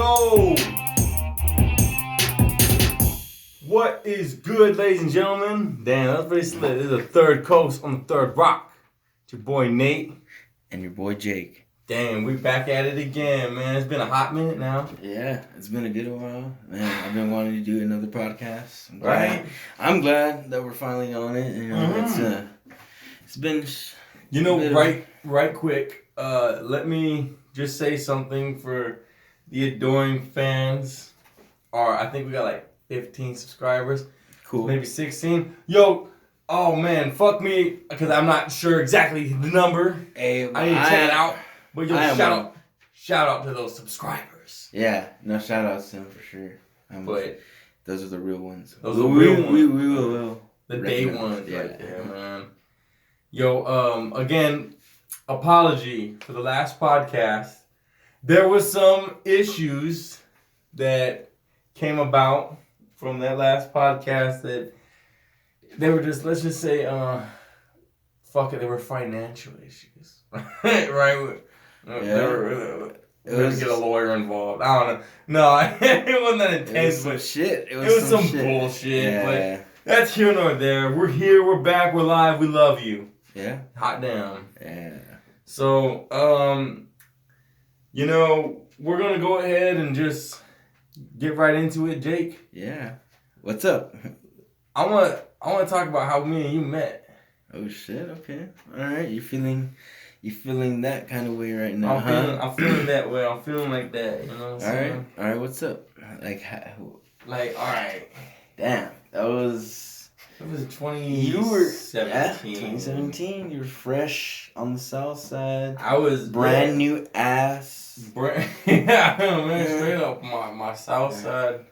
Yo! What is good, ladies and gentlemen? Damn, that's pretty slick. This is the third coast on the third rock. It's your boy Nate. And your boy Jake. Damn, we back at it again, man. It's been a hot minute now. Yeah, it's been a good while. Man, I've been wanting to do another podcast. I'm Right? glad that we're finally on it. You know, it's been... You know, right quick, let me just say something for the adoring fans. I think we got like 15 subscribers. Cool. Maybe 16. Yo, oh man, fuck me, because I'm not sure exactly the number. Hey, I need to check it out. But yo, shout out to those subscribers. Yeah, no shout outs to them for sure. But those are the real ones. Those are the real ones. We will. The day ones right there, man. Yo, again, apology for the last podcast. There was some issues that came about from that last podcast that they were just, let's just say, fuck it, they were financial issues. Right? Yeah. We're going to get a lawyer involved. I don't know. No, it wasn't that intense. It was some shit. It was some bullshit. Yeah. But that's here nor there. We're here. We're back. We're live. We love you. Yeah. Hot damn. Yeah. So, we're going to go ahead and just get right into it, Jake. Yeah. What's up? I want to talk about how me and you met. Oh shit, okay. Alright, you feeling that kind of way right now, I'm feeling that way. I'm feeling like that, you know what I'm saying? Alright, what's up? Alright. Damn, that was... It was 2017. You were... Yeah, 2017. You were fresh on the south side. I was... Brand new ass. Yeah, man, straight up. My south side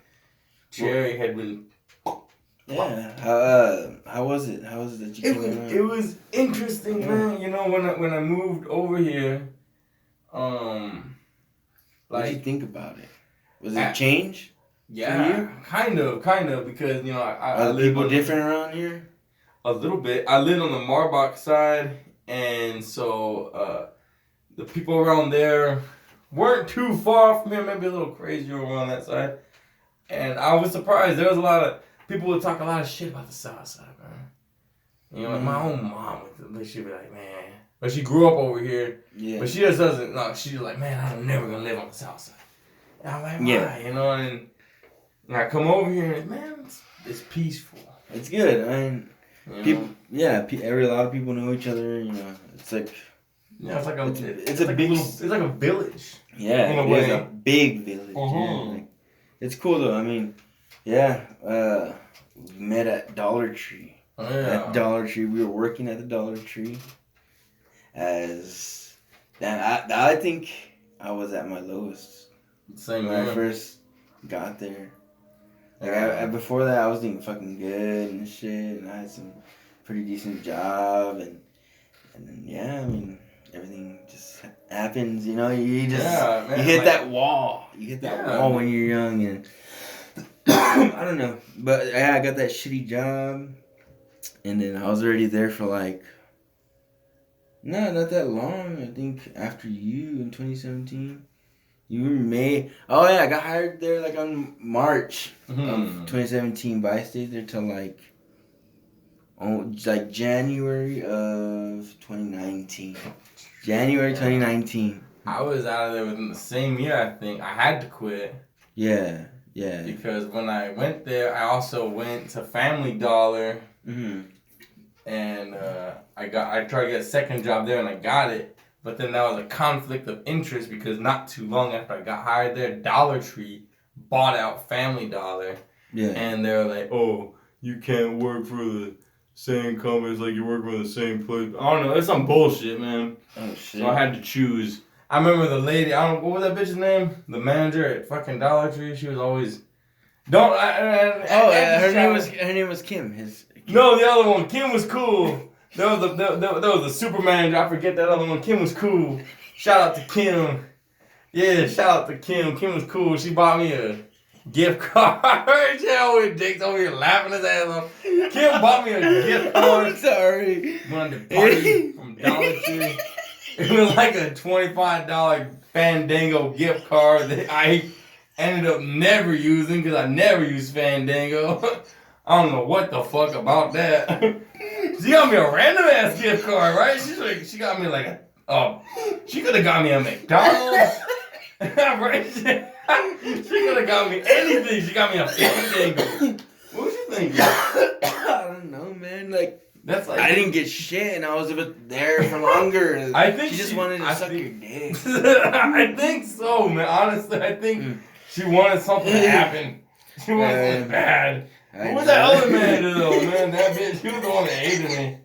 cherry had been... Yeah. How was it? How was it that you came around? It was interesting, man. You know, when I moved over here, what did you think about it? Was it a change? Yeah, kind of, because you know Are the people different around here? A little bit. I lived on the Marbach side, and so the people around there weren't too far from here. Maybe a little crazier around that side, and I was surprised. There was a lot of people would talk a lot of shit about the south side, man. You know, like my own mom she'd be like, man, but she grew up over here. Yeah. But she just doesn't. No, she's like, man, I'm never gonna live on the south side. And I'm like, why? Yeah. You know, and I come over here and man, it's peaceful. It's good. I mean, you people. A lot of people know each other. You know, it's like. Yeah, it's like a. It's a big. It's like a village. Yeah, in a way. It's a big village. Yeah, like, it's cool though. I mean, yeah. We met at Dollar Tree. Oh, yeah. At Dollar Tree, we were working at the Dollar Tree. I think I was at my lowest. Same when I first got there. Like before that, I was doing fucking good and shit, and I had some pretty decent job, and then I mean everything just happens, you know. You just you hit that wall. You hit that wall when you're young, and I don't know, but I got that shitty job, and then I was already there for like not that long. I think after you in 2017. You may... Oh, yeah, I got hired there, like, on March of 2017, but I stayed there till, like January of 2019. January 2019. I was out of there within the same year, I think. I had to quit. Yeah. Because when I went there, I also went to Family Dollar. Mm-hmm. And I tried to get a second job there, and I got it. But then there was a conflict of interest because not too long after I got hired there, Dollar Tree bought out Family Dollar. Yeah. And they're like, oh, you can't work for the same company. It's like you're working for the same place. I don't know. It's some bullshit, man. Oh, shit. So I had to choose. I remember the lady, what was that bitch's name? The manager at fucking Dollar Tree. She was always... her name was Kim. No, the other one. Kim was cool. There was a super manager. I forget that other one. Kim was cool. Shout out to Kim. Yeah, shout out to Kim. Kim was cool. She bought me a gift card. Jake's over here laughing his ass off. Kim bought me a gift card. I'm sorry. Went to party from Dollar Tree. It was like a $25 Fandango gift card that ended up never using because I never used Fandango. I don't know what the fuck about that. She got me a random ass gift card, right? She got me like she could have got me a McDonald's. Right? She could have got me anything. She got me a Fandango. What was you thinking? I don't know, man. Like, that's like I didn't get shit, and I was there for longer. I think she just wanted to suck your dick. I think so, man. Honestly, I think she wanted something to happen. She wanted something bad. What was that other man though, man? That bitch, she was the one that hated me.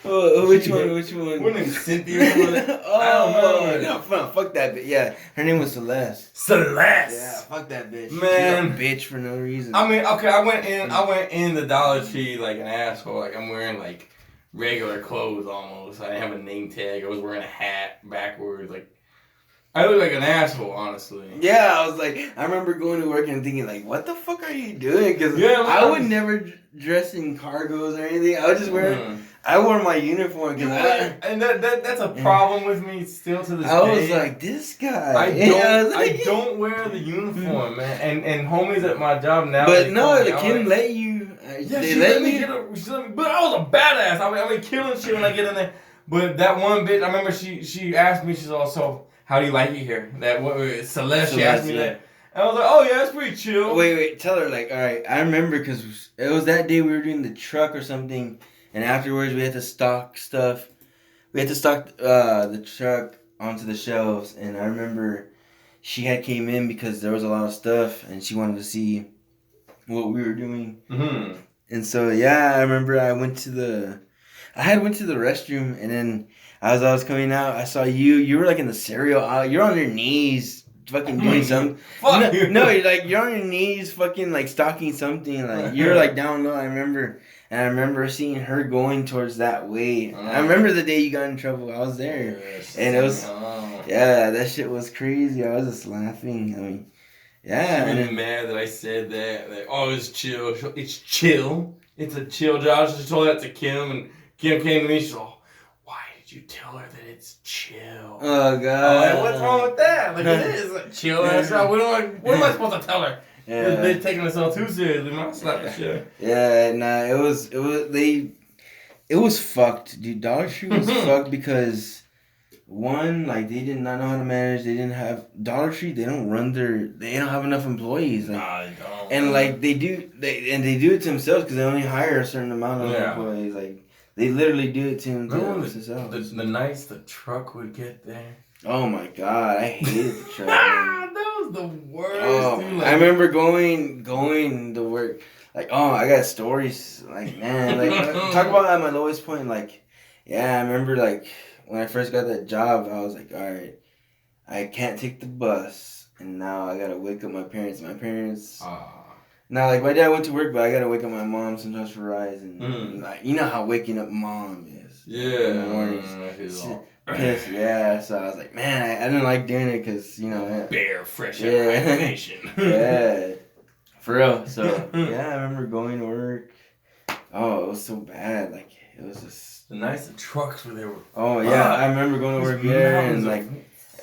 Which one? Which one? What name? Cynthia? I don't know. No, fuck that bitch. Yeah, her name was Celeste. Celeste. Yeah, fuck that bitch. Man, she's a bitch for no reason. I mean, okay, I went in the Dollar Tree like an asshole. Like I'm wearing like regular clothes almost. I didn't have a name tag. I was wearing a hat backwards. Like I look like an asshole, honestly. Yeah, I was like, I remember going to work and thinking like, what the fuck are you doing? Because I would never dress in cargos or anything. I would just wear. I wore my uniform because and that's a problem with me still to this day. I was like, this guy. I don't wear the uniform, man. And homies at my job now. But no, the kid let you. She let me get but I was a badass. I mean, killing shit when I get in there. But that one bitch, I remember she asked me. She's also, how do you like it here? Celeste. She asked me that. And I was like, oh yeah, it's pretty chill. Wait, tell her like, all right. I remember because it was that day we were doing the truck or something. And afterwards, we had to stock stuff. We had to stock the truck onto the shelves. And I remember she had came in because there was a lot of stuff. And she wanted to see what we were doing. Mm-hmm. And so, yeah, I remember I went to the restroom. And then as I was coming out, I saw you. You were like in the cereal aisle. You're on your knees fucking doing something. No, you're on your knees fucking like stocking something. Like you're like down low, I remember. And I remember seeing her going towards that way. I remember the day you got in trouble. I was there. Yes. And it was, yeah, that shit was crazy. I was just laughing. I mean, yeah. She was mad that I said that. Like, oh, it's chill. It's chill. It's a chill job. She told that to Kim. And Kim came to me. She's like, why did you tell her that it's chill? Oh, God. I'm like, what's wrong with that? Like, it is a chill ass job. What am I supposed to tell her? Yeah. This bitch taking herself too seriously, man. I slapped the shit. Yeah, nah, it was fucked, dude. Dollar Tree was fucked because one, like they did not know how to manage. They didn't have Dollar Tree. They don't have enough employees. Like, nah, they don't. And like they do it to themselves because they only hire a certain amount of employees. Like they literally do it to themselves. The nights the truck would get there. Oh my God, I hated the truck. Man. That was the worst. Oh, dude. Like, I remember going to work. Like, oh, I got stories. Like, man, like talk about at my lowest point. Like, yeah, I remember like when I first got that job, I was like, all right, I can't take the bus, and now I gotta wake up my parents. Now, like my dad went to work, but I gotta wake up my mom sometimes for rides, and like you know how waking up mom is. Yeah. In the mornings. Pissed, yeah. So I was like, man, I didn't like doing it because bare fresh information. Yeah, for real. So yeah, I remember going to work. Oh, it was so bad. Like it was just the nice trucks where they were. Oh yeah, I remember going to work there and like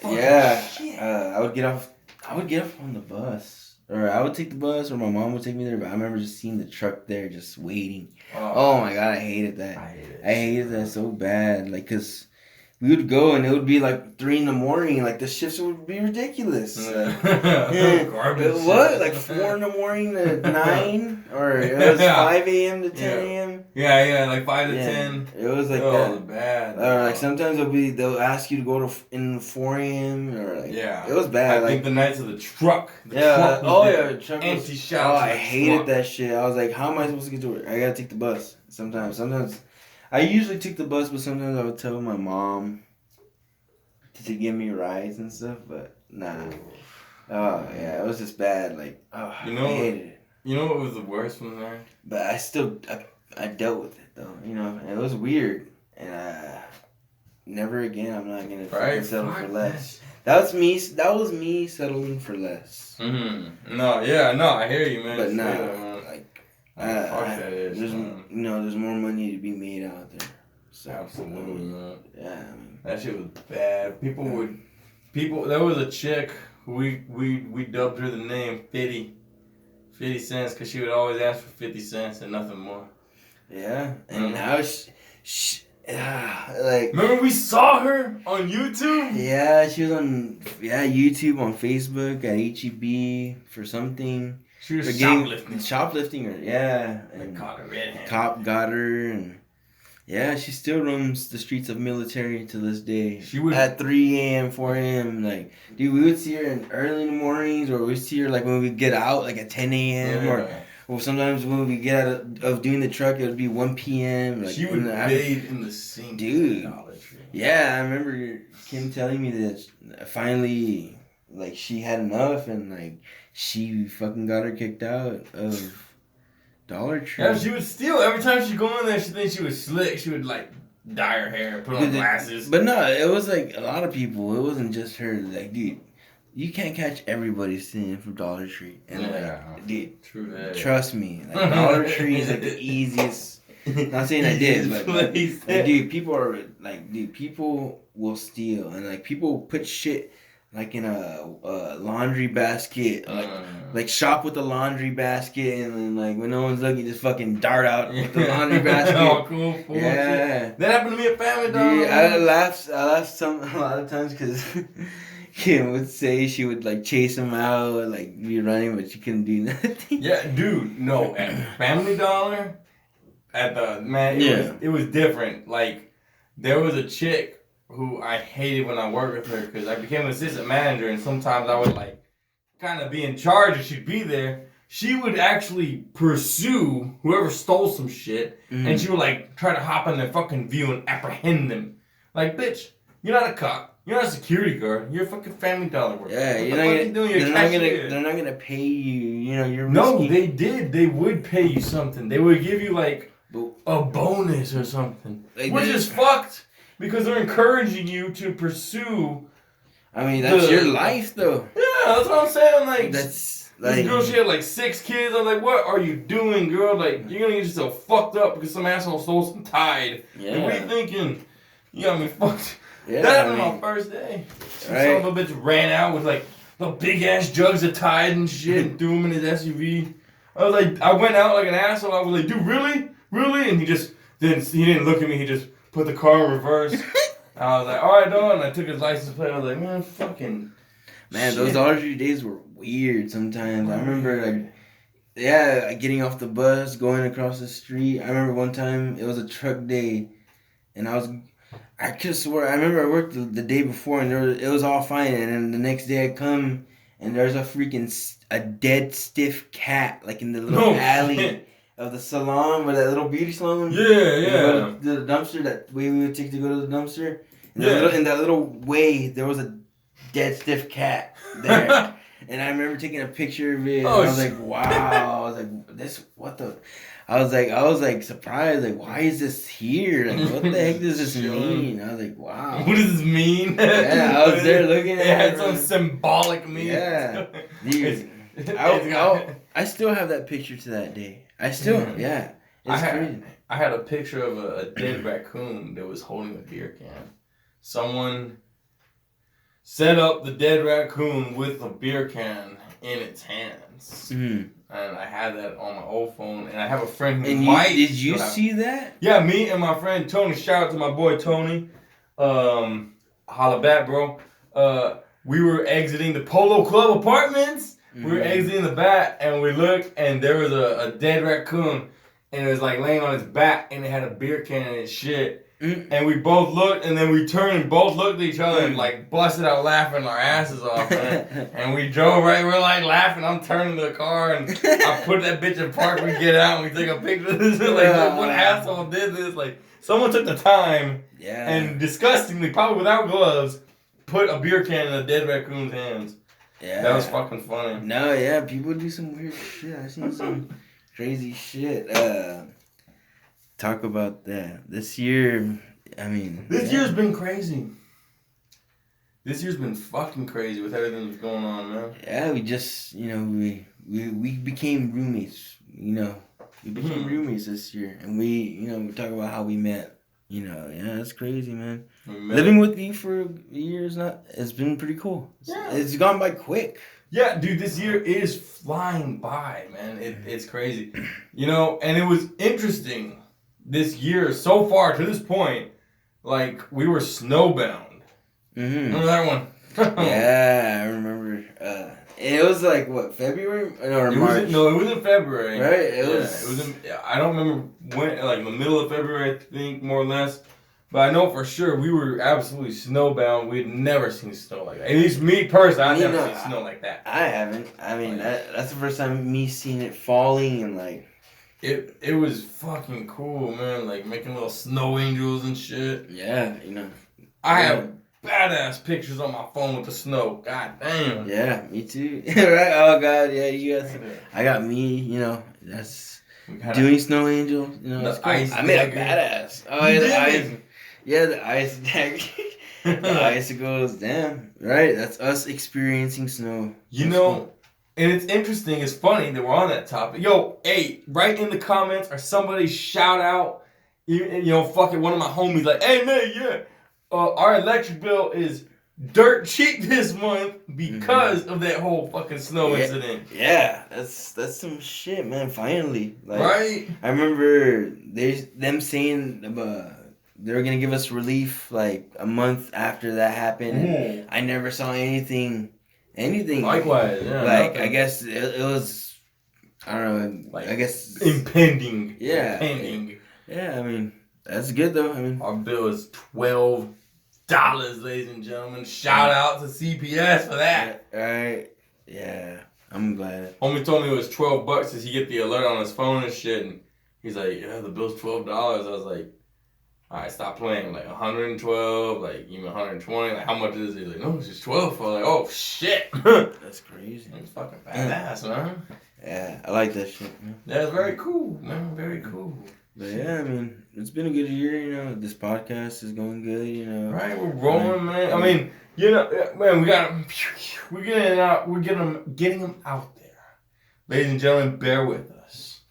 I would get off on the bus, or I would take the bus, or my mom would take me there. But I remember just seeing the truck there, just waiting. Oh my God, I hated that. I hated that so bad. Like, cause we would go and it would be like 3 a.m. Like the shifts would be ridiculous. Garbage. What? Like 4 a.m. to 9, or it was 5 a.m. to 10 a.m. Yeah, like 5 to 10. It was like that. Bad. Or like sometimes they'll ask you to go in 4 a.m. or like it was bad. I think the nights of the truck. The truck empty shots. I hated that shit. I was like, how am I supposed to get to work? I gotta take the bus. Sometimes. I usually took the bus, but sometimes I would tell my mom to give me rides and stuff, but nah. Oh, yeah, it was just bad. Like, I hated it. You know what was the worst from there? But I dealt with it, though, and it was weird. And never again, I'm not going to settle for less. That was me settling for less. Mm-hmm. No, I hear you, man. But there's more money to be made out there. So, absolutely, man. Yeah, that shit was bad. People would There was a chick who we dubbed her the name 50 cents, because she would always ask for 50 cents and nothing more. Yeah, and now like. Remember we saw her on YouTube? Yeah, she was on YouTube, on Facebook, at HEB for something. She was shoplifting. Shoplifting her, yeah. And caught her red-handed. Cop got her, and yeah, she still roams the streets of Military to this day. She would at 3 a.m., 4 a.m. Like, dude, we would see her in early in the mornings, or we'd see her like when we get out, like at 10 a.m. Or sometimes when we get out of doing the truck, it would be 1 p.m. Like, she would bathe in the sink. Dude. Yeah, I remember Kim telling me that finally, like, she had enough, and like she fucking got her kicked out of Dollar Tree. Yeah, she would steal. Every time she go in there, she thinks she was slick. She would like dye her hair, put on glasses. But no, it was like a lot of people. It wasn't just her. Like, dude, you can't catch everybody stealing from Dollar Tree. And like, dude, trust me, like Dollar Tree is like the easiest. Not saying I did, but like, dude, people will steal, and like people put shit like in a laundry basket, like shop with a laundry basket, and then like when no one's looking, just fucking dart out with the laundry basket. Oh, cool. Yeah, that happened to me at Family Dollar. Dude, I laughed a lot of times because Kim would say she would like chase him out, like be running, but she couldn't do nothing. Yeah, dude, no, at Family Dollar. It was different. Like, there was a chick who I hated when I worked with her, because I became an assistant manager, and sometimes I would like kind of be in charge, and she'd be there. She would actually pursue whoever stole some shit, and she would like try to hop in their fucking view and apprehend them. Like, bitch, you're not a cop. You're not a security guard. You're a fucking Family Dollar worker. Yeah, they're not gonna pay you. You know, you're no, they did. They would pay you something. They would give you like a bonus or something, like, which is fucked, because they're encouraging you to pursue. I mean, that's your life, though. Yeah, that's what I'm saying. Like, that's like, this girl, she had like 6 kids. I'm like, what are you doing, girl? Like, you're gonna get yourself fucked up because some asshole stole some Tide. Yeah. Like, what are you thinking? You got me fucked. Yeah, that happened on my first day. Some son of a bitch ran out with like the big ass jugs of Tide and shit and threw them in his SUV. I was like, I went out like an asshole. I was like, dude, really? Really? And he didn't look at me. He just put the car in reverse. I was like, all right, dog. And I took his license plate. I was like, man, fucking man, shit. Those Dollar Tree days were weird sometimes. I remember like, getting off the bus, going across the street. I remember one time it was a truck day, and I could swear, I remember I worked the day before, and it was all fine, and then the next day I come, and there's a dead stiff cat, like in the little alley of the salon, where that little beauty salon. Yeah. The dumpster, that way we would take to go to the dumpster. And in that little way, there was a dead stiff cat there. And I remember taking a picture of it, and I was like, wow. I was like, what the... I was like surprised, like, why is this here? Like, what the heck does this mean? I was like, wow. What does this mean? Yeah, I was there looking at it. It had some symbolic meaning. Yeah. Dude, I still have that picture to that day. I still, yeah. It's crazy. I had a picture of a dead raccoon that was holding a beer can. Someone set up the dead raccoon with a beer can in its hands. Mm. And I had that on my old phone. And I have a friend who did you see that? Yeah, me and my friend Tony. Shout out to my boy Tony. Holla back, bro. We were exiting the Polo Club apartments. Mm. We were exiting the back, and we looked, and there was a dead raccoon. And it was like laying on its back, and it had a beer can in its shit. Mm. And we both looked, and then we turned and both looked at each other and like busted out laughing our asses off. And we drove right, we're like laughing. I'm turning the car, and I put that bitch in park. We get out, and we take a picture of this. Like, what asshole did this? Like, someone took the time, and disgustingly, probably without gloves, put a beer can in a dead raccoon's hands. Yeah, that was fucking funny. No, yeah, people do some weird shit. I've seen some crazy shit. Talk about that. This year, I mean... This year's been crazy. This year's been fucking crazy with everything that's going on, man. Yeah, we just, we became roommates, We became roommates this year. And we talk about how we met. You know, yeah, that's crazy, man. Man. Living with you for years, it's been pretty cool. Yeah. It's gone by quick. Yeah, dude, this year is flying by, man. It's crazy. You know, and it was interesting this year so far to this point. Like, we were snowbound. Remember that one? Yeah, I remember. It was like, what, February? Or March? It was in February. Right? It was in, I don't remember when, like, the middle of February, I think, more or less. But I know for sure we were absolutely snowbound. We had never seen snow like that. At least me personally, I've never seen snow like that. I haven't. I mean, that's the first time me seeing it falling and like. It was fucking cool, man. Like making little snow angels and shit. Yeah, you know. I have badass pictures on my phone with the snow. God damn. Yeah, me too. Right? Oh god, yeah, you got. I got me. You know, that's doing snow angels. You know, the ice. I made a badass. Oh yeah, the ice. Yeah, the ice dagger. The icicles. Damn. Right. That's us experiencing snow. You know. And it's interesting, it's funny that we're on that topic. Yo, hey, write in the comments or somebody shout out, you know, fucking one of my homies like, hey, man, yeah, our electric bill is dirt cheap this month because of that whole fucking snow incident. Yeah, that's some shit, man, finally. Like, right? I remember them saying they were going to give us relief like a month after that happened. I never saw anything. Likewise, yeah. Like, nothing. I guess it was, I don't know, like, I guess. Impending. Yeah. Impending. Yeah, I mean, that's good though. I mean, our bill is $12, ladies and gentlemen. Shout out to CPS for that. Right. Yeah. I'm glad. Homie told me it was $12 because he get the alert on his phone and shit. And he's like, yeah, the bill's $12. I was like, all right, stop playing. Like 112, like even 120. Like how much is it? He's like, no, it's just 12. I was like, oh shit. That's crazy. It's fucking badass, man. Yeah, I like that shit, man. That's very cool, man. Very cool. But yeah, I mean, it's been a good year, you know. This podcast is going good, you know. Right, we're rolling, man. I mean, you know, man, we're getting them out there. Ladies and gentlemen, bear with us.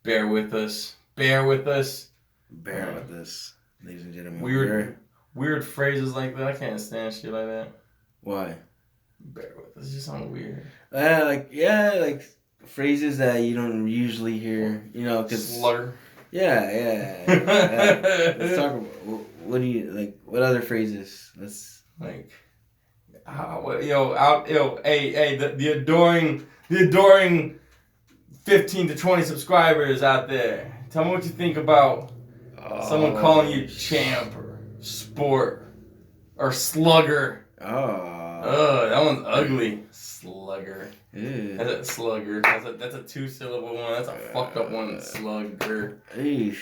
Bear with us. Bear with us. Bear with us, ladies and gentlemen. Weird phrases like that. I can't stand shit like that. Why? Bear with us. It just sounds weird. Like phrases that you don't usually hear, you know, because slugger. Yeah. Let's talk about what do you like? What other phrases? Let's like. Hey, the adoring 15 to 20 subscribers out there. Tell me what you think about someone calling you champ or sport or slugger. That one's ugly. Slugger. Ew. That's a slugger. That's a 2-syllable one. That's a fucked up one. Slugger. Eesh.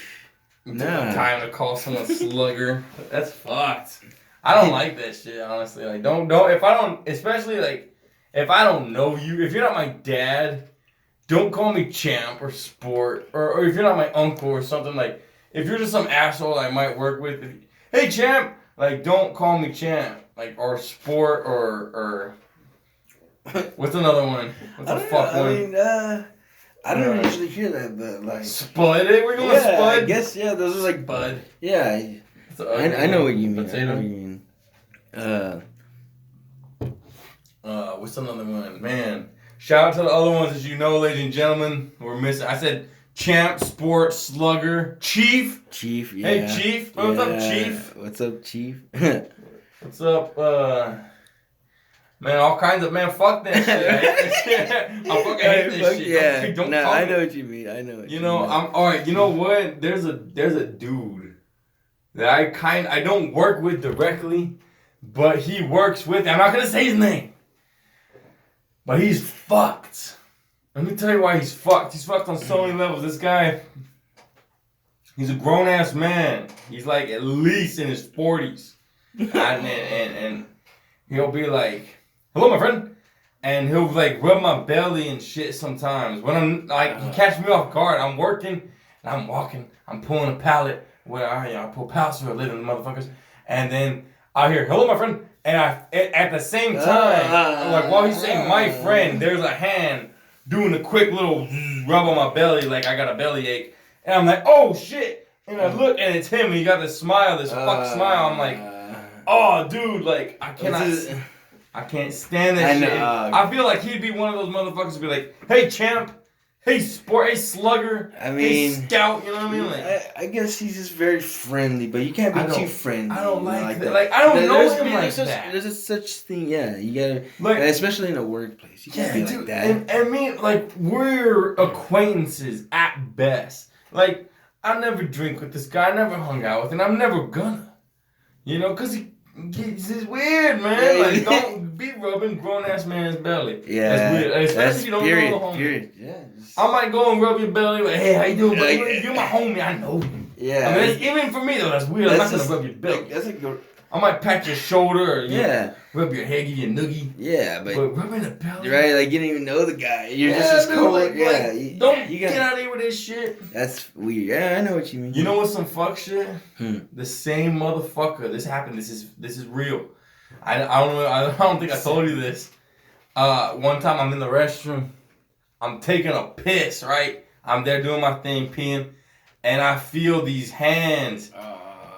Nah. Time to call someone slugger. That's fucked. I don't like that shit, honestly. Like, don't if I don't, especially like if I don't know you, if you're not my dad, don't call me champ or sport, or if you're not my uncle or something. Like, if you're just some asshole I might work with, hey champ, like don't call me champ, like, or sport or what's another one? What's a fuck one? I mean, I don't usually hear that, but like spud. We're going spud. I guess those are like bud. Yeah, I know what you mean. Potato. I know what you mean. What's another one? Man, shout out to the other ones that you know, ladies and gentlemen. We're missing. I said champ, sport, slugger, chief. Chief, yeah. Hey, chief. What's up, chief? What's up, chief? What's up, man, all kinds of, man, fuck that shit. I fucking hate this shit. Yeah. Don't no, call I me. know what you mean. I know what you know, mean. I'm alright, you know what? There's a dude that I don't work with directly, but he works with, I'm not gonna say his name. But he's fucked. Let me tell you why he's fucked. He's fucked on so many levels. This guy, he's a grown-ass man. He's like at least in his 40s. and he'll be like, hello, my friend. And he'll like rub my belly and shit sometimes. When I'm like, he catches me off guard. I'm working, and I'm walking. I'm pulling a pallet. Where I pull pallets for a living, motherfuckers. And then I hear, hello, my friend. And at the same time, like while he's saying my friend, there's a hand doing a quick little rub on my belly like I got a bellyache. And I'm like, oh shit. And I look, and it's him. And he got this smile, this fuck smile. I'm like, oh, dude, like, I can't stand that shit. I feel like he'd be one of those motherfuckers who'd be like, hey, champ. Hey, sport. Hey, slugger. I mean, hey, scout. You know what I mean? Like, I guess he's just very friendly, but you can't be too friendly. I don't like that. Like, I don't know him like that. There's a such thing, yeah. You gotta, like, especially in a workplace, you can't be like that. And me, like, we're acquaintances at best. Like, I never drink with this guy. I never hung out with him. I'm never gonna. You know, because he's weird, man. Yeah, like, don't be rubbing grown-ass man's belly. Yeah. That's weird. Especially if you don't know the homie. Period. Yeah. I might go and rub your belly, like, hey, how you doing, buddy? You're my homie. I know you. Yeah. I mean, even for me, though, that's weird. I'm not going to rub your belly. That's a good... I might pat your shoulder or rub your head, give you a noogie. Yeah, but rubbing the belly. Right, like you don't even know the guy. You're just as cold. Like, get out of here with this shit. That's weird. Yeah, I know what you mean. You know what's some fuck shit? The same motherfucker. This happened. This is real. I don't know. I don't think I told you this. One time I'm in the restroom. I'm taking a piss. Right. I'm there doing my thing, peeing, and I feel these hands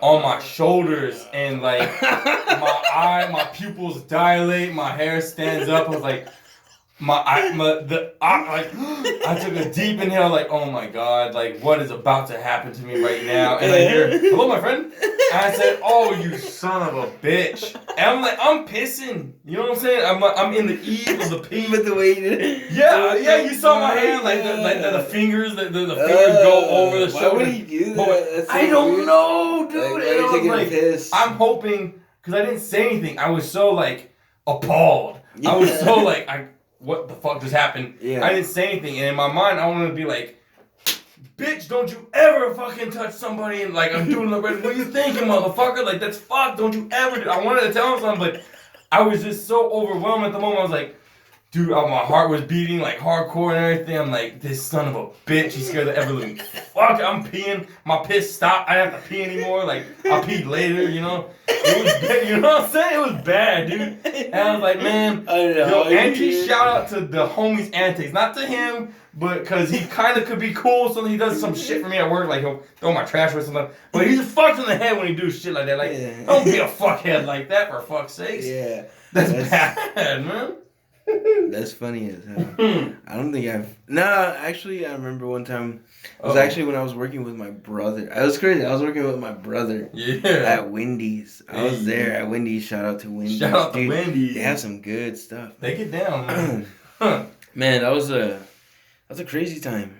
on my shoulders, and like my pupils dilate, my hair stands up. I was like, I took a deep inhale, like, oh my god, like what is about to happen to me right now? And I hear, hello, my friend. And I said, oh, you son of a bitch. And I'm like, I'm pissing. You know what I'm saying? I'm in the eve of the pee. But the way you did it. Yeah, you saw my hand, like the fingers, the fingers go over the shoulder. Why would he do that? I don't know, dude. And I was like, piss? I'm hoping, because I didn't say anything. I was so like appalled. I was so like, what the fuck just happened? Yeah. I didn't say anything, and in my mind, I wanted to be like, bitch, don't you ever fucking touch somebody, and like, I'm doing the what are you thinking, motherfucker? Like, that's fuck, don't you ever do. I wanted to tell him something, but I was just so overwhelmed at the moment. I was like, dude, my heart was beating like hardcore and everything. I'm like, this son of a bitch, he's scared of ever living. Fuck, I'm peeing. My piss stopped. I didn't have to pee anymore. Like, I'll pee later, you know? It was bad, you know what I'm saying? It was bad, dude. And I was like, man, anti shout out to the homie's antics. Not to him, but because he kind of could be cool, so he does some shit for me at work. Like, he'll throw my trash or something. But he's fucked in the head when he do shit like that. Like, don't be a fuckhead like that, for fuck's sakes. Yeah. That's bad, man. That's funny as hell. I don't think actually, I remember one time. It was actually when I was working with my brother. It was crazy. I was working with my brother at Wendy's. I was there at Wendy's. Shout out to Wendy's. Shout out to Wendy's. They have some good stuff. They get down, man. Man, that was a crazy time.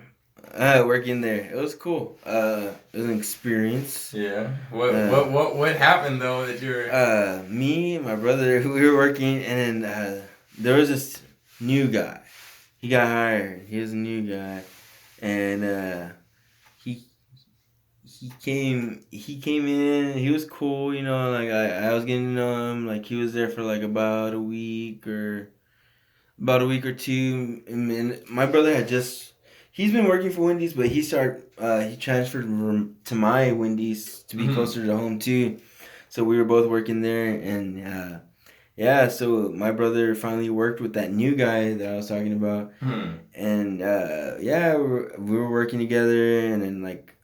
Working there. It was cool. It was an experience. Yeah. What happened though that you're me and my brother, we were working, and then there was this new guy. He got hired. He was a new guy, and he came in. He was cool, you know. Like I was getting to know him. Like he was there for like about a week or two. And my brother had he's been working for Wendy's, but he transferred to my Wendy's to be closer to home too. So we were both working there, and so my brother finally worked with that new guy that I was talking about. And we were working together, and then like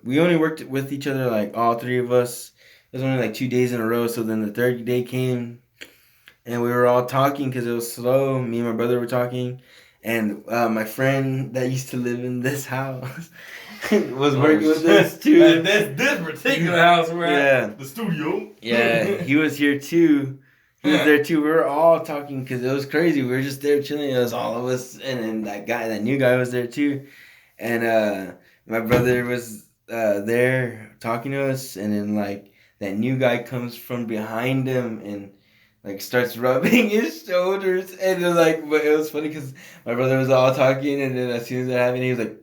we only worked with each other, like all three of us. It was only like 2 days in a row. So then the third day came, and we were all talking because it was slow. Me and my brother were talking, and my friend that used to live in this house was working with us too. This particular house we're at, the studio. Yeah, he was here too. He was there too. We were all talking because it was crazy. We were just there chilling. It was all of us, and then that new guy was there too. And my brother was there talking to us, and then like that new guy comes from behind him and like starts rubbing his shoulders, and it was like, but it was funny because my brother was all talking, and then as soon as it happened, he was like.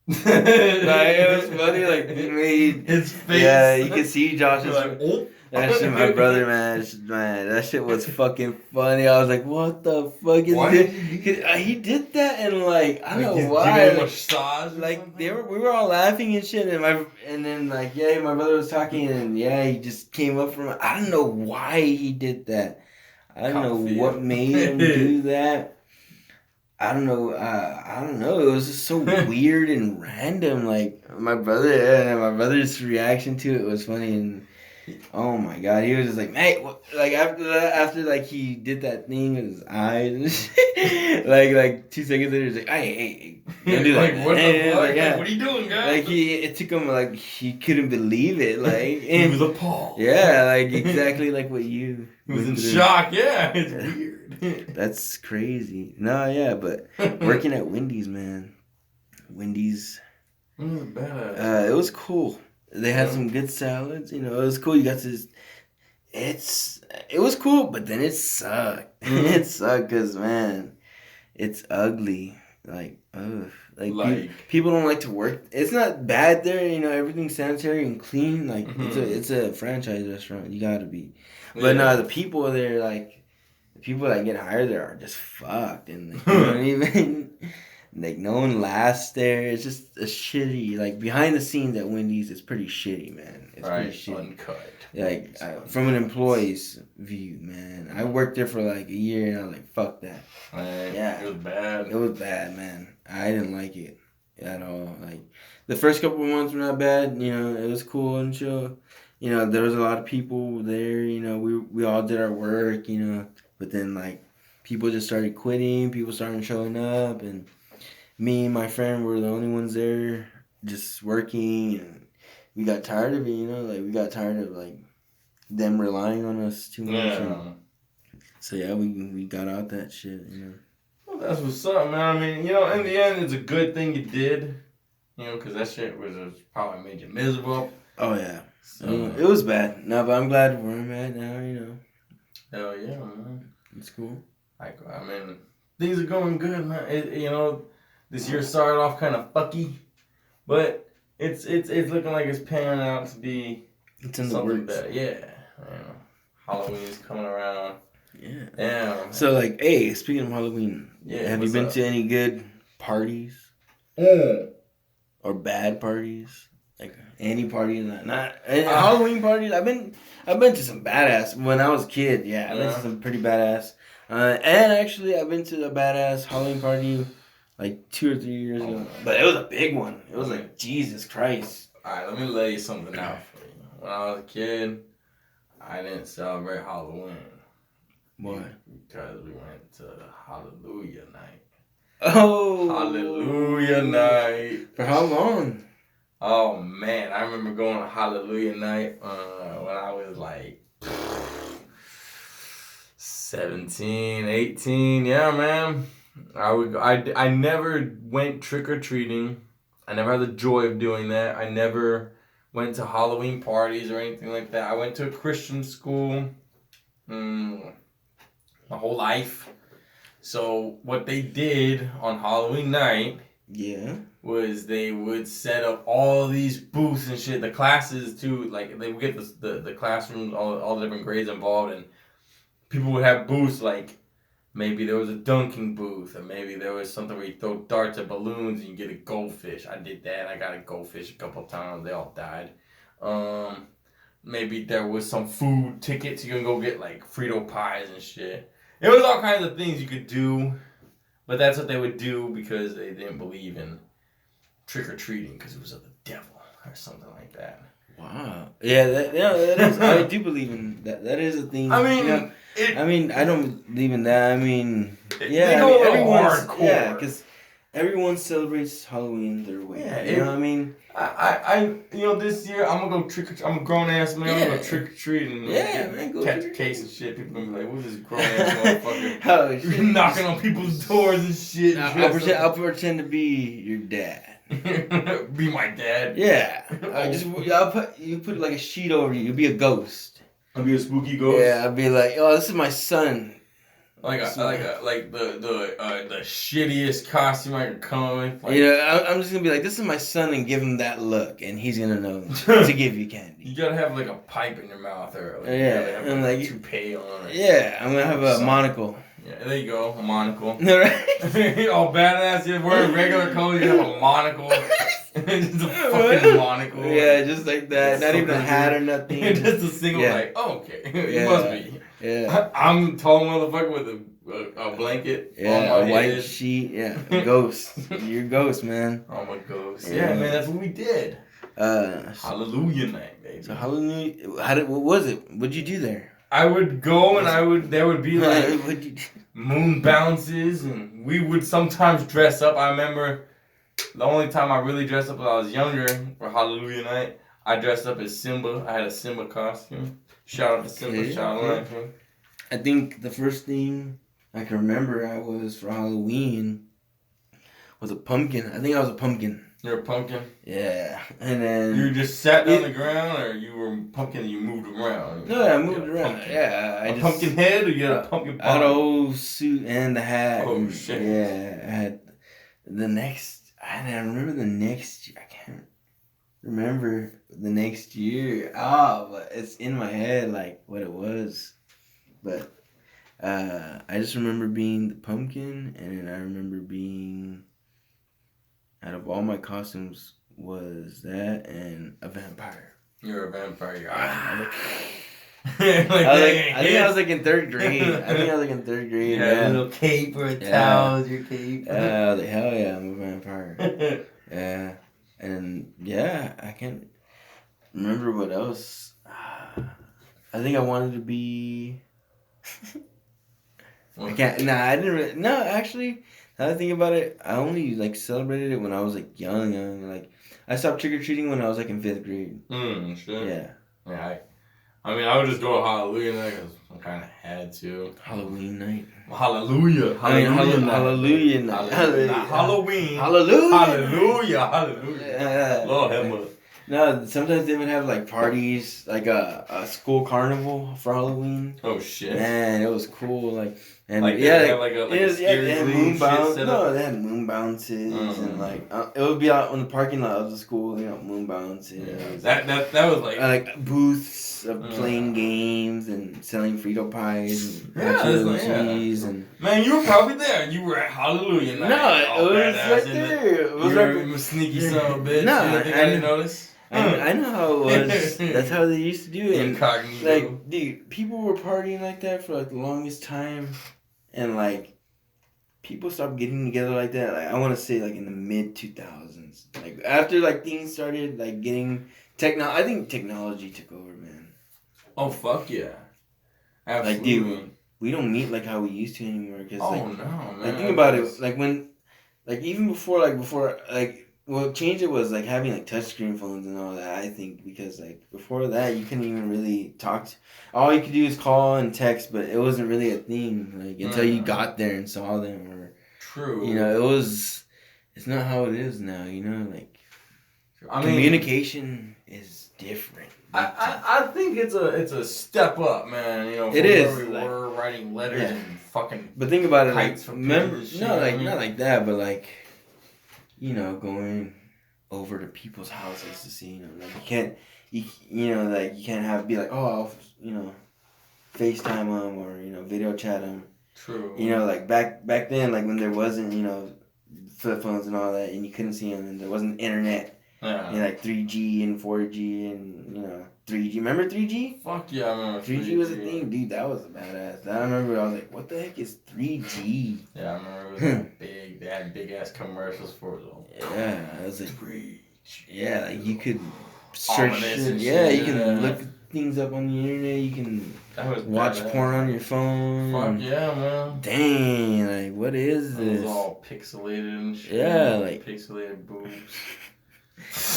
Like, it was funny, like he made his face. Yeah, you could see Josh's. Like, oh. That shit, my brother, man, that shit was fucking funny. I was like, what the fuck is this? He did that, and like, I don't know why. Like we were all laughing and shit, and then my brother was talking, and he just came up from. I don't know why he did that. I don't know what made him do that. I don't know. I don't know. It was just so weird and random. Like my brother's reaction to it was funny, and oh my god, he was just like, "Hey, what?" Like after like he did that thing with his eyes, and shit, like 2 seconds later, he's like, "Hey, don't do that." Like what the fuck? Like, yeah. Like, what are you doing, guys? Like it took him like he couldn't believe it. Like he was appalled. Yeah, like exactly like what you. He was in shock. Yeah, it's weird. That's crazy. No, yeah, but working at Wendy's, man. Wendy's. It was badass. It was cool. They had some good salads. You know, it was cool. You got to. It was cool, but then it sucked. It sucked because man, it's ugly. Like, ugh. Like people don't like to work. It's not bad there. You know, everything's sanitary and clean. Like it's a franchise restaurant. You gotta be. But no, the people there, like the people that get hired there are just fucked, and like, you don't even like no one lasts there. It's just a shitty. Like behind the scenes at Wendy's, it's pretty shitty, man. It's right, pretty shitty. Uncut. Like from an employee's view, man. I worked there for like a year, and I was like, fuck that. Man, yeah, it was bad. It was bad, man. I didn't like it at all. Like the first couple of months were not bad. You know, it was cool and chill. You know, there was a lot of people there. You know, we all did our work. You know, but then like people just started quitting. People started showing up, and me and my friend were the only ones there, just working. And we got tired of it. You know, like we got tired of like them relying on us too much. Yeah. So yeah, we got out that shit. You know. Well, that's what's up, man. I mean, you know, in the end, it's a good thing you did. You know, because that shit was probably made you miserable. Oh, yeah. So, it was bad. No, but I'm glad where I'm at now, you know. Hell yeah, man. It's cool. Like, I mean, things are going good, man. You know, this year started off kind of fucky, but it's looking like it's panning out to be it's in something better. Yeah. You know, Halloween's coming around. Yeah. Yeah. So, like, hey, speaking of Halloween, have you been to any good parties? Or bad parties? Like, any party? Not Halloween parties? I've been to some badass. When I was a kid, yeah. I've been to some pretty badass. And actually, I've been to a badass Halloween party like 2 or 3 years ago. But it was a big one. It was like, Jesus Christ. Alright, let me lay something out for you. When I was a kid, I didn't celebrate Halloween. Why? Because we went to Hallelujah night. Oh! Hallelujah night. For how long? Oh, man. I remember going to Hallelujah night when I was like 17, 18. Yeah, man. I never went trick-or-treating. I never had the joy of doing that. I never went to Halloween parties or anything like that. I went to a Christian school. My whole life. So what they did on Halloween night was they would set up all these booths and shit. The classes too, like they would get the classrooms, all the different grades involved, and people would have booths like maybe there was a dunking booth, or maybe there was something where you throw darts at balloons and you get a goldfish. I did that. I got a goldfish a couple of times. They all died. Maybe there was some food tickets. You can go get like Frito pies and shit. It was all kinds of things you could do, but that's what they would do because they didn't believe in trick-or-treating because it was of the devil or something like that. Wow. Yeah, that is, I do believe in that. That is a thing. I mean, you know, I don't believe in that. I mean, yeah, they go everyone's hardcore. Yeah, because everyone celebrates Halloween their way. Yeah, you know what I mean? I you know, this year I'm gonna go trick-or-treat. I'm a grown-ass man. I'm gonna go trick-or-treat and man, go catch a case and shit. People gonna be like, who's this grown-ass motherfucker? Oh, shit. Knocking on people's doors and shit. I'll pretend to be your dad. Be my dad. Yeah. You put like a sheet over you. You'll be a ghost. I'll be a spooky ghost. Yeah, I'll be like, oh, this is my son. Like the shittiest costume I could come with. Like, you know, I'm just gonna be like, this is my son, and give him that look, and he's gonna know to give you candy. You gotta have like a pipe in your mouth, or like, and like a toupee on. Yeah, I'm gonna have a monocle. Yeah, there you go, a monocle. Right? All badass. You're wearing regular clothes. You have a monocle. Just a fucking monocle. Yeah, just like that. Not even a hat or nothing. Just a single like, oh, okay. You Yeah. must be. Yeah. I'm a tall motherfucker with a a blanket. Yeah, on a my white head. sheet. Yeah, a ghost. You're a ghost, man. I'm a ghost. Yeah. Yeah, man, that's what we did. So Hallelujah night, baby. Hallelujah. What was it? What'd you do there? I would go and there would be like What'd you do? moon bounces, and we would sometimes dress up. I remember the only time I really dressed up when I was younger for Hallelujah night, I dressed up as Simba. I had a Simba costume. Shout out to Simba. Okay, Shout out to him. I think the first thing I can remember I was for Halloween was a pumpkin. I think I was a pumpkin. You're a pumpkin? Yeah. And then You just sat on the ground, or you were a pumpkin and you moved around? No, I moved around. Pumpkin. Yeah, I a just pumpkin head, or you had a pumpkin I had body? a whole suit and the hat. Oh, and, shit. Yeah, I had the next. I remember the next year. I can't remember the next year. But it's in my head like what it was. But I just remember being the pumpkin, and then I remember being out of all my costumes was that and a vampire. You're a vampire. I think I was like in third grade. Yeah, a little cape or a towel with your cape. I was like, hell yeah, I'm a vampire. Yeah. And yeah, I can't remember what else. I think I wanted to be. I can't. Nah, I didn't. No, actually, now that I think about it, I only like celebrated it when I was like young. Like, I stopped trick or treating when I was like in 5th grade. Sure. Yeah. Yeah. I would just go to Hallelujah night because I kind of had to. Halloween night. Hallelujah. Hallelujah night. Not Halloween. Hallelujah. Hallelujah. Lord have mercy. No, sometimes they would have like parties, like a school carnival for Halloween. Oh shit! Man, it was cool. Like and like yeah, they had moon bounces. No, they had moon bounces and like it would be out on the parking lot of the school. You know, moon bounces. Yeah, that was like booths of playing games and selling Frito pies and cheese and. Man, you were probably there. You were at Hallelujah night. No, it was right there. It was a sneaky son of a bitch. No, I didn't notice. I know how it was. That's how they used to do it. Incognito. Like, dude, people were partying like that for like the longest time, and like, people stopped getting together like that. Like, I want to say like in the mid 2000s. Like after like things started like getting I think technology took over, man. Oh fuck yeah! Absolutely. Like, dude, we don't meet like how we used to anymore. Cause, no, man. Like, think about it. Like when, like even before. What changed it was like having like touchscreen phones and all that. I think because like before that you couldn't even really talk. All you could do is call and text, but it wasn't really a thing. Like until you got there and saw them, or true. You know, it was. It's not how it is now. You know, like communication is different. I think it's a step up, man. You know, from it is. Where we were writing letters and fucking. But think about it. Like, remember, not like that, but like. You know, going over to people's houses to see, like you can't be like, oh, I'll, FaceTime them or, video chat them. True. Like back then, like when there wasn't, flip phones and all that, and you couldn't see them, and there wasn't internet. Yeah. Like 3G and 4G and, 3G. Remember 3G? Fuck yeah, I remember 3G was a thing. Dude, that was a badass. I remember I was like, what the heck is 3G? Yeah, I remember it was like big. They had big ass commercials for it though. Yeah, I was like, 3G. Yeah, like you could search. You can look things up on the internet. You can watch porn on your phone. Fuck yeah, man. Dang, like what is this? It was all pixelated and shit. Yeah, like pixelated boobs.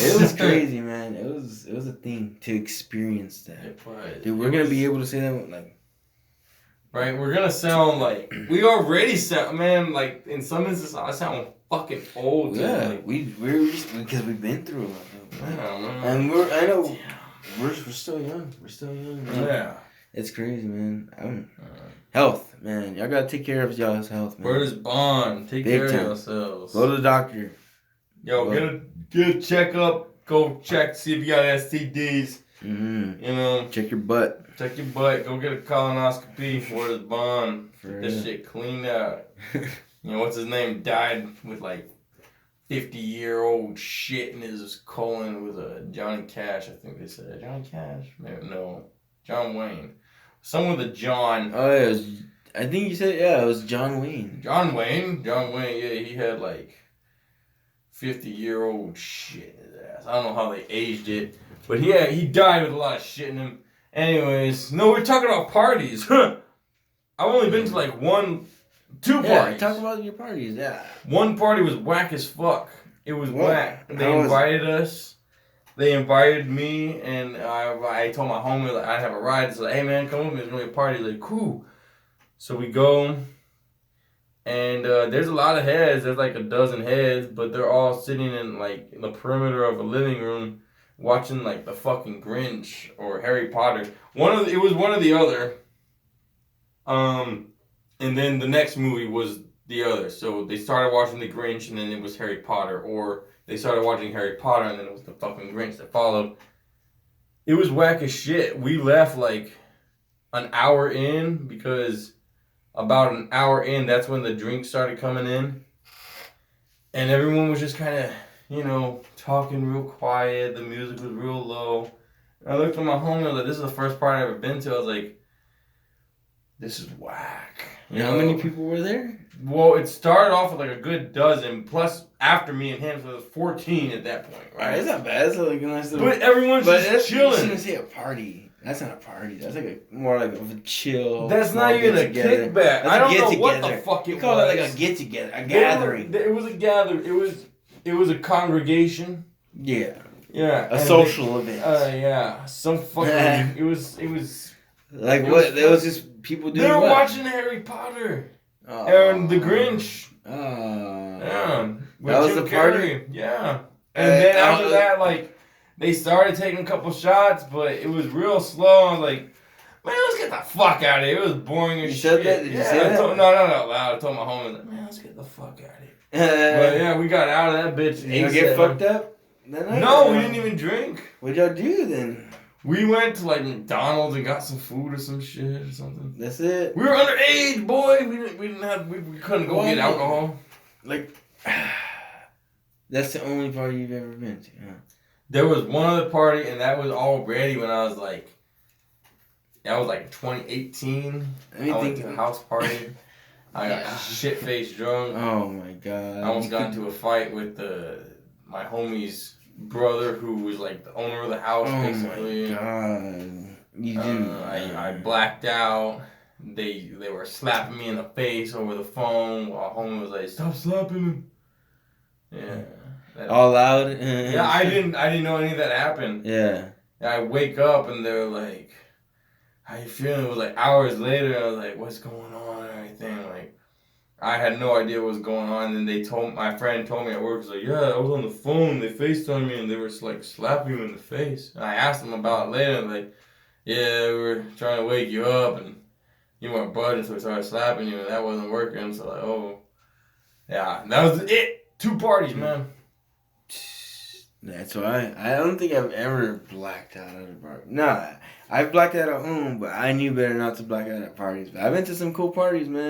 It was crazy, man. It was a thing to experience that. It was. Dude, we're gonna be able to say that like. Right, we're gonna sound like we already sound, man. Like in some instances, I sound fucking old. Yeah, like, we're just because we've been through a lot. Yeah, man. And we're still young. We're still young. Man. Yeah, it's crazy, man. Health, man. Y'all gotta take care of y'all's health, man. Where's Bond? Take Big care time. of yourselves. Go to the doctor. Yo, get a checkup. Go check, see if you got STDs. Mm-hmm. Check your butt. Check your butt. Go get a colonoscopy. Where's Bond? Get this shit cleaned out. What's his name? Died with like 50-year-old shit in his colon with a Johnny Cash. I think they said Johnny Cash. Maybe no, John Wayne. Someone with a John. Oh yeah, it was I think you said, yeah, it was John Wayne. John Wayne, yeah, he had like 50-year-old shit in his ass. I don't know how they aged it, but he died with a lot of shit in him. Anyways, no, we're talking about parties. I've only been to like two Yeah, parties. talk about your parties, yeah. One party was whack as fuck. It was whack. They How was invited us. They invited me, and I told my homie like I'd have a ride. So like, hey man, come with me. It's gonna be a party. Like, cool. So we go, and there's a lot of heads. There's like a dozen heads, but they're all sitting in like in the perimeter of a living room, watching like the fucking Grinch or Harry Potter. It was one or the other. And then the next movie was the other. So they started watching the Grinch, and then it was Harry Potter, or they started watching Harry Potter, and then it was the fucking Grinch that followed. It was whack as shit. We left like an hour in because about an hour in, that's when the drinks started coming in. And everyone was just kind of, talking real quiet. The music was real low. And I looked at my homie, I was like, this is the first party I've ever been to. I was like, this is whack. How many people were there? Well, it started off with like a good dozen, plus after me and him, so it was 14 at that point, right? That's not bad. That's like a nice little... But everyone's just chilling. You shouldn't say a party. That's not a party. That's like more like a chill. That's not even a kickback. I don't know what the fuck it was. You call it like a get together, a gathering. It was a gathering. It was a congregation. Yeah. Yeah. A social event. Yeah. Some fucking. It was. Like what? There was just people doing. They were what? watching Harry Potter. And the Grinch. Yeah. That was the party? Yeah. And then after that, like, they started taking a couple shots, but it was real slow. I was like, man, let's get the fuck out of here. It was boring as shit. You said that? Did you say that? No, not out loud. I told my homie, like, man, let's get the fuck out of here. But yeah, we got out of that bitch. Did you get fucked up? No, we didn't even drink. What'd y'all do then? We went to like McDonald's and got some food or some shit or something. That's it. We were underage, boy. We couldn't go get alcohol. Like, that's the only party you've ever been to, huh? There was one other party, and that was already when I was like 2018. I went to a house party. I got shit-faced drunk. Oh my god! I almost got into a fight with my homie's brother, who was like the owner of the house, basically. Oh my god! You didn't. I blacked out. They were slapping me in the face over the phone while homie was like, "Stop slapping him." Yeah. All loud. Yeah, I didn't know any of that happened. Yeah. I wake up and they're like, "How you feeling?" It was like hours later. I was like, "What's going on?" and everything. Like, I had no idea what was going on. And my friend told me at work, was like, "Yeah, I was on the phone. They FaceTimed me and they were like slapping you in the face." And I asked them about it later. And like, "Yeah, we were trying to wake you up and you weren't budging, so we started slapping you, and that wasn't working." So like, oh, yeah, that was it. 2 parties, man. That's why I don't think I've ever blacked out at a party. Nah, I've blacked out at home, but I knew better not to black out at parties. But I've been to some cool parties, man.